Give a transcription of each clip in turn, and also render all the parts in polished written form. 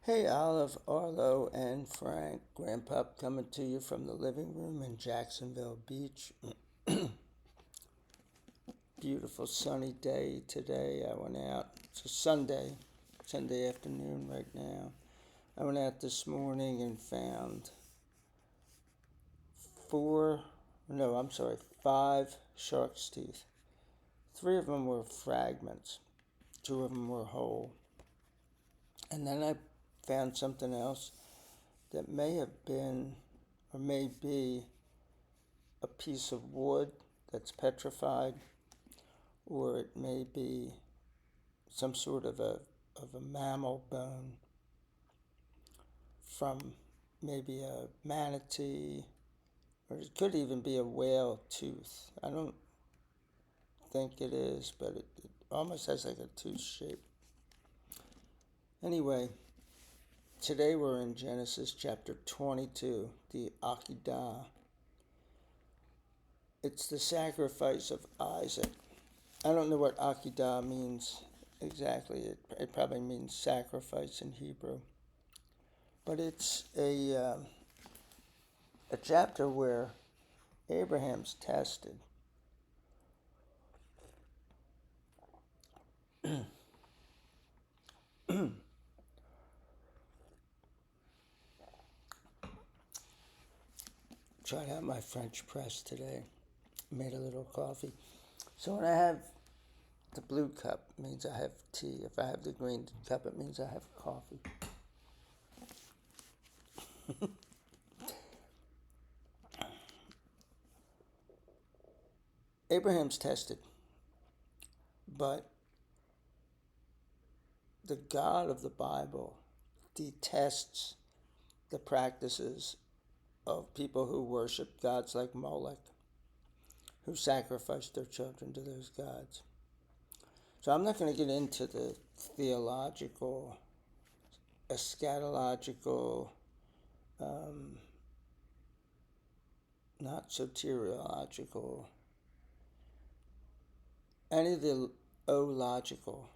Hey, Olive, Arlo, and Frank. Grandpa coming to you from the living room in Jacksonville Beach. Beautiful sunny day today. I went out. It's a Sunday afternoon right now. I went out this morning and found four, no, I'm sorry, five shark's teeth. Three of them were fragments, two of them were whole. And then I found something else that may have been or may be a piece of wood that's petrified, or it may be some sort of a mammal bone from maybe a manatee, or it could even be a whale tooth. I don't think it is, but it almost has like a tooth shape. Anyway, today we're in Genesis chapter 22, the Akedah. It's the sacrifice of Isaac. I don't know what Akedah means exactly. It probably means sacrifice in Hebrew. But it's a chapter where Abraham's tested. Tried out my French press today. Made a little coffee. So when I have the blue cup, it means I have tea. If I have the green cup, it means I have coffee. Abraham's tested, but the God of the Bible detests the practices of people who worship gods like Moloch, who sacrificed their children to those gods. So I'm not going to get into the theological, eschatological, not soteriological, any of the logical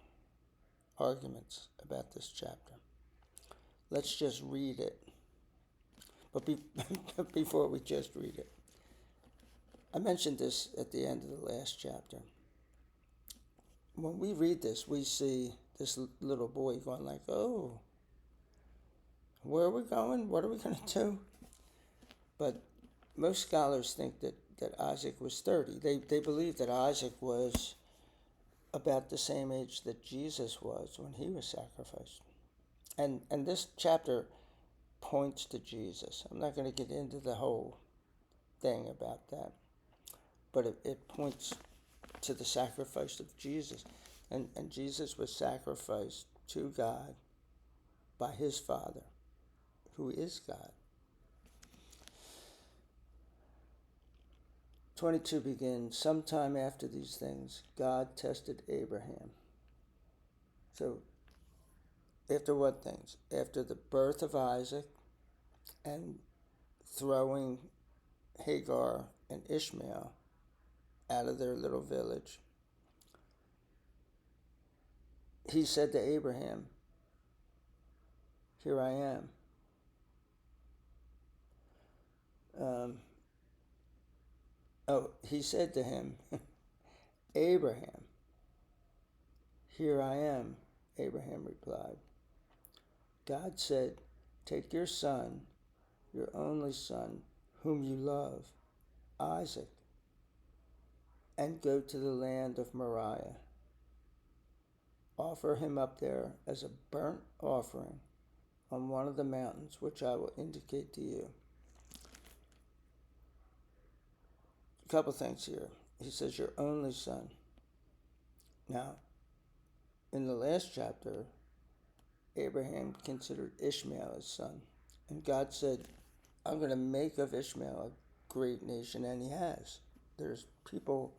arguments about this chapter. Let's just read it. But before we just read it, I mentioned this at the end of the last chapter. When we read this, we see this little boy going like, oh, where are we going? What are we going to do? But most scholars think that Isaac was 30. They believe that Isaac was about the same age that Jesus was when he was sacrificed. And this chapter points to Jesus. I'm not going to get into the whole thing about that, but it points to the sacrifice of Jesus. And Jesus was sacrificed to God by his Father, who is God. 22 begins, sometime after these things, God tested Abraham. So, after what things? After the birth of Isaac and throwing Hagar and Ishmael out of their little village, he said to Abraham, here I am. He said to him, Abraham, here I am, Abraham replied. God said, take your son, your only son, whom you love, Isaac, and go to the land of Moriah. Offer him up there as a burnt offering on one of the mountains which I will indicate to you. A couple things here. He says, your only son. Now, in the last chapter, Abraham considered Ishmael his son. And God said, I'm going to make of Ishmael a great nation, and he has. There's people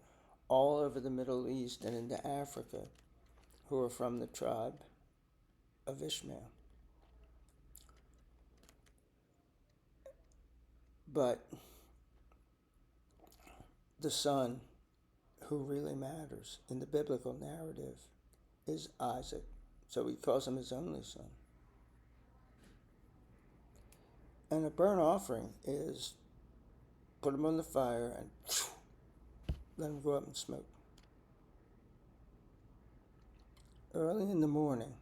all over the Middle East and into Africa who are from the tribe of Ishmael. But the son who really matters in the biblical narrative is Isaac. So he calls him his only son. And a burnt offering is put them on the fire and let them go up in smoke. Early in the morning,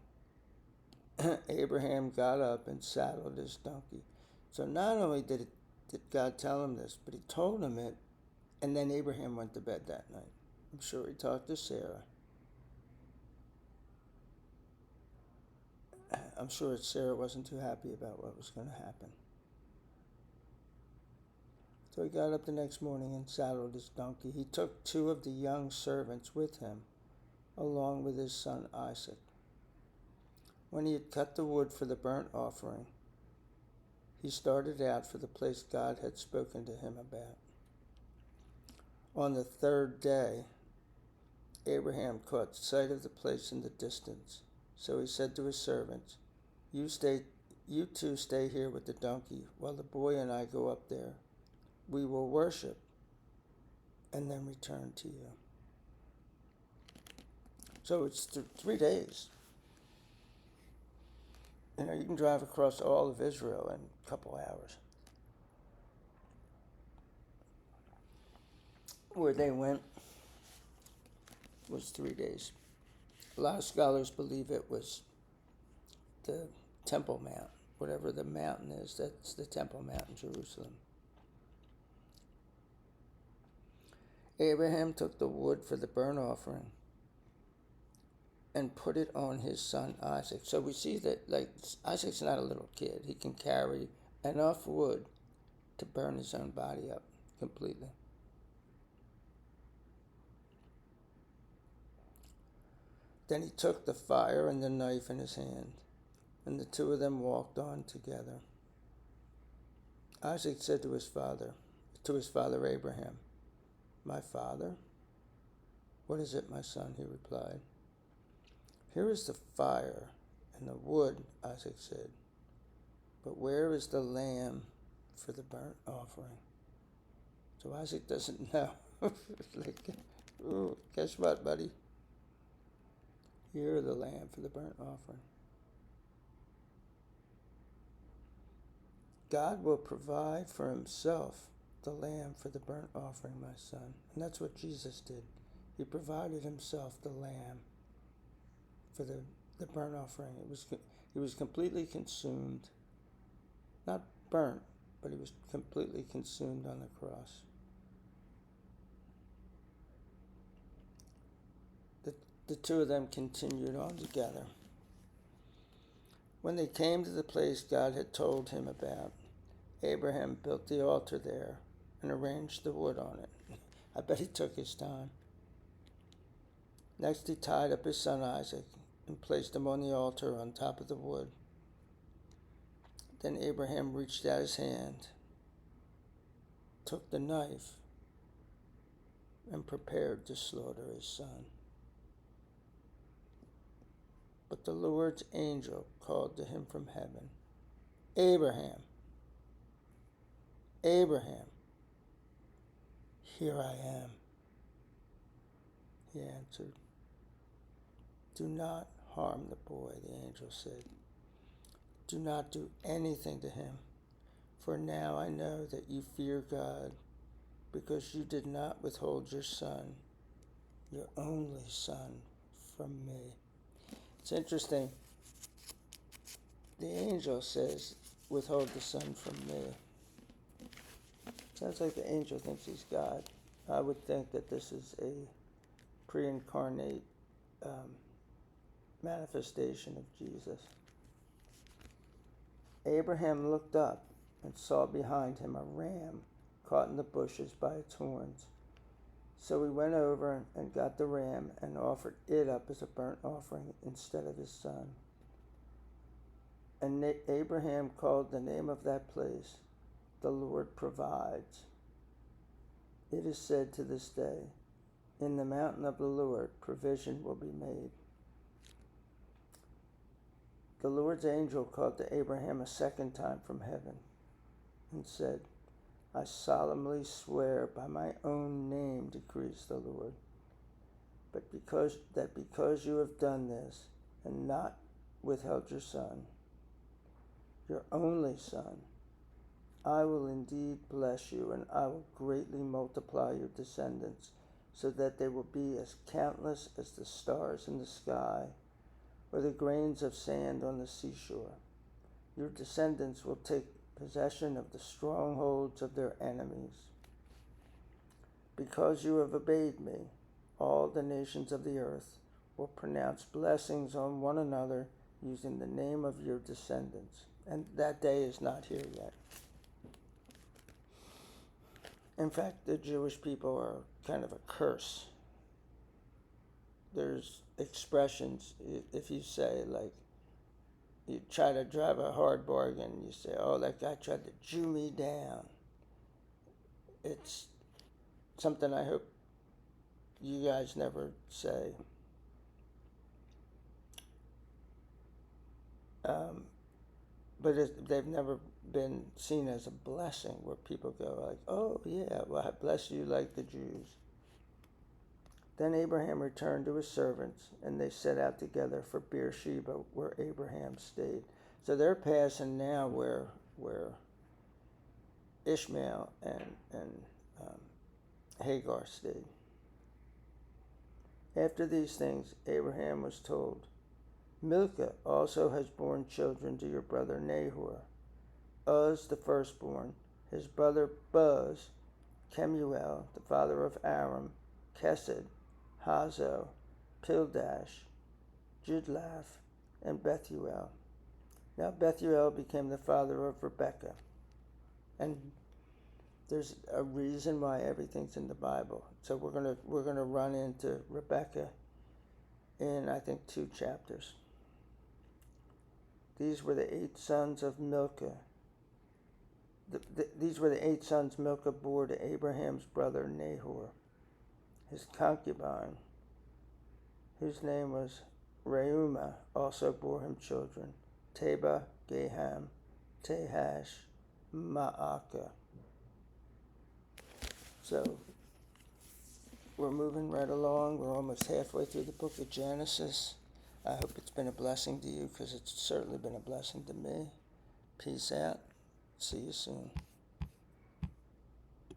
Abraham got up and saddled his donkey. So not only did God tell him this, but he told him it, and then Abraham went to bed that night. I'm sure he talked to Sarah. I'm sure Sarah wasn't too happy about what was going to happen. So he got up the next morning and saddled his donkey. He took 2 of the young servants with him, along with his son Isaac. When he had cut the wood for the burnt offering, he started out for the place God had spoken to him about. On the 3rd day, Abraham caught sight of the place in the distance. So he said to his servants, You two stay here with the donkey while the boy and I go up there. We will worship and then return to you. So it's 3 days. You can drive across all of Israel in a couple hours. Where they went was 3 days. A lot of scholars believe it was the Temple Mount. Whatever the mountain is, that's the Temple Mount in Jerusalem. Abraham took the wood for the burnt offering and put it on his son Isaac. So we see that Isaac's not a little kid. He can carry enough wood to burn his own body up completely. Then he took the fire and the knife in his hand, and the 2 of them walked on together. Isaac said to his father Abraham, My father? What is it, my son? He replied. Here is the fire and the wood, Isaac said. But where is the lamb for the burnt offering? So Isaac doesn't know. Guess what, buddy? Here are the lamb for the burnt offering. God will provide for himself the lamb for the burnt offering, my son. And that's what Jesus did. He provided himself the lamb for the burnt offering. He was completely consumed. Not burnt, but he was completely consumed on the cross. The 2 of them continued on together. When they came to the place God had told him about, Abraham built the altar there and arranged the wood on it. I bet he took his time. Next, he tied up his son Isaac and placed him on the altar on top of the wood. Then Abraham reached out his hand, took the knife, and prepared to slaughter his son. But the Lord's angel called to him from heaven, Abraham, Abraham. Here I am, he answered. Do not harm the boy, the angel said. Do not do anything to him, for now I know that you fear God, because you did not withhold your son, your only son, from me. It's interesting. The angel says, withhold the son from me. Sounds like the angel thinks he's God. I would think that this is a pre-incarnate manifestation of Jesus. Abraham looked up and saw behind him a ram caught in the bushes by its horns. So he went over and got the ram and offered it up as a burnt offering instead of his son. And Abraham called the name of that place, The Lord Provides. It is said to this day, in the mountain of the Lord provision will be made. The Lord's angel called to Abraham a second time from heaven and said, I solemnly swear by my own name, decrees the Lord, but because you have done this and not withheld your son, your only son, I will indeed bless you, and I will greatly multiply your descendants, so that they will be as countless as the stars in the sky, or the grains of sand on the seashore. Your descendants will take possession of the strongholds of their enemies. Because you have obeyed me, all the nations of the earth will pronounce blessings on one another using the name of your descendants. And that day is not here yet. In fact, the Jewish people are kind of a curse. There's expressions, if you say, like, you try to drive a hard bargain, you say, oh, that guy tried to Jew me down. It's something I hope you guys never say. But they've never been seen as a blessing, where people go like, oh yeah, well, I bless you like the Jews. Then Abraham returned to his servants, and they set out together for Beersheba, where Abraham stayed. So they're passing now where Ishmael and Hagar stayed. After these things, Abraham was told, Milcah also has borne children to your brother Nahor. Uz the firstborn, his brother Buz, Kemuel, the father of Aram, Kesed, Hazo, Pildash, Jidlaph, and Bethuel. Now Bethuel became the father of Rebekah. And there's a reason why everything's in the Bible. So we're gonna run into Rebekah in, I think, 2 chapters. These were the 8 sons of Milcah. These were the 8 sons Milcah bore to Abraham's brother Nahor. His concubine, whose name was Reumah, also bore him children: Teba, Gaham, Tehash, Ma'akah. So we're moving right along. We're almost halfway through the book of Genesis. I hope it's been a blessing to you, because it's certainly been a blessing to me. Peace out. See you soon.